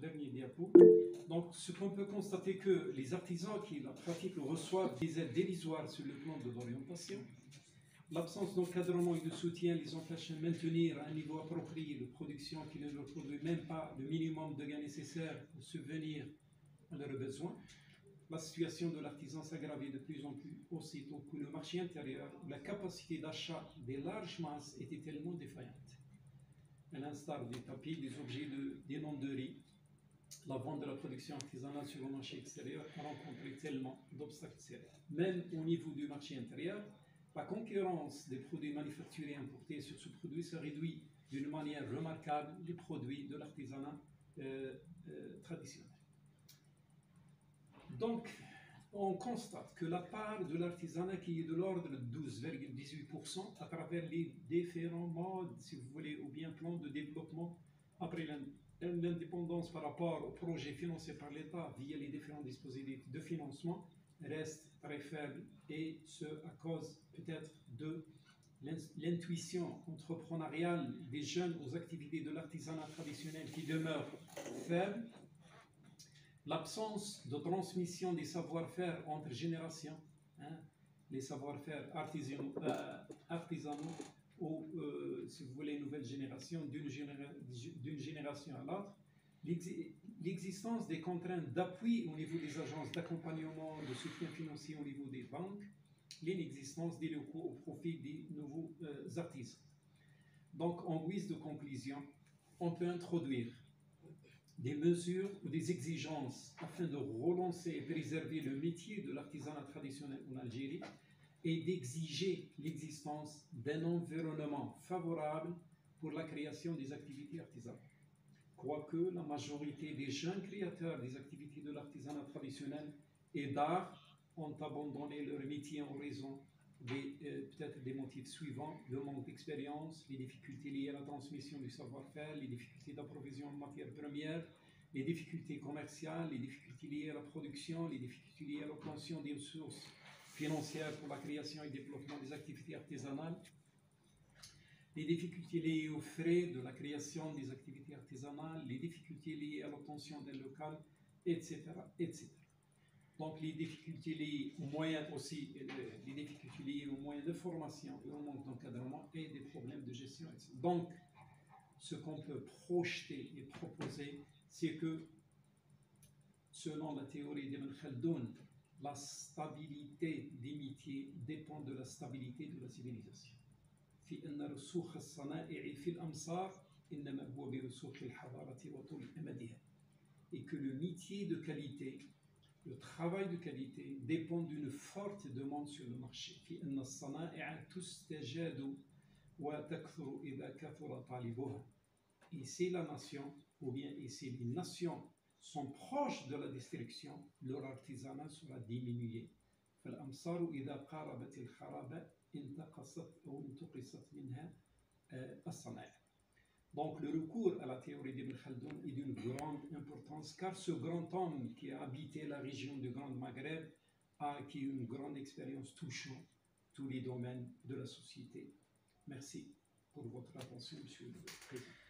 dernier diapo. Donc, ce qu'on peut constater que les artisans qui la pratiquent reçoivent des aides dérisoires sur le plan de l'orientation. L'absence d'encadrement et de soutien les empêche de maintenir un niveau approprié de production qui ne leur produit même pas le minimum de gains nécessaires pour subvenir à leurs besoins. La situation de l'artisan s'aggravait de plus en plus aussitôt que le marché intérieur, la capacité d'achat des larges masses était tellement défaillante. À l'instar des tapis, des objets d'énonderie, la vente de la production artisanale sur le marché extérieur a rencontré tellement d'obstacles sérieux. Même au niveau du marché intérieur, la concurrence des produits manufacturés importés sur ce produit se réduit d'une manière remarquable les produits de l'artisanat traditionnel. Donc, on constate que la part de l'artisanat qui est de l'ordre de 12,18% à travers les différents modes, si vous voulez, ou bien plans de développement après l'indépendance par rapport aux projets financés par l'État via les différents dispositifs de financement, reste très faible, et ce à cause peut-être de l'intuition entrepreneuriale des jeunes aux activités de l'artisanat traditionnel qui demeure faible, l'absence de transmission des savoir-faire entre générations, les savoir-faire artisanaux ou, si vous voulez, nouvelle génération, d'une génération à l'autre, l'existence des contraintes d'appui au niveau des agences d'accompagnement, de soutien financier au niveau des banques, l'inexistence des locaux au profit des nouveaux artisans. Donc, en guise de conclusion, on peut introduire des mesures ou des exigences afin de relancer et préserver le métier de l'artisanat traditionnel en Algérie et d'exiger l'existence d'un environnement favorable pour la création des activités artisanales. Quoique la majorité des jeunes créateurs des activités de l'artisanat traditionnel et d'art ont abandonné leur métier en raison peut-être des motifs suivants: le manque d'expérience, les difficultés liées à la transmission du savoir-faire, les difficultés d'approvisionnement en matières premières, les difficultés commerciales, les difficultés liées à la production, les difficultés liées à l'obtention des ressources financières pour la création et le développement des activités artisanales, les difficultés liées aux frais de la création des activités artisanales, les difficultés liées à l'obtention d'un local, etc., etc. Donc, les difficultés liées aux moyens aussi, les difficultés liées aux moyens de formation et au manque d'encadrement et des problèmes de gestion, etc. Donc, ce qu'on peut projeter et proposer, c'est que, selon la théorie d'Ibn Khaldoun, la stabilité des métiers dépend de la stabilité de la civilisation. في أن رسوخ الصنائع في الأمصار إنما هو برسوخ الحضارة وطول أمدها. Et que le métier de qualité, le travail de qualité dépend d'une forte demande sur le marché. في أن الصنائع تستجاد وتكثر إذا كثر طالبها. Et c'est la nation, ou bien et c'est les nations sont proches de la destruction, leur artisanat sera diminué. فالأمصار إذا قاربت الخراب انتقصت أو انتقصت منها الصنائع. Donc, le recours à la théorie d'Ibn Khaldoun est d'une grande importance, car ce grand homme qui a habité la région du Grand Maghreb a acquis une grande expérience touchant tous les domaines de la société. Merci pour votre attention, Monsieur le Président.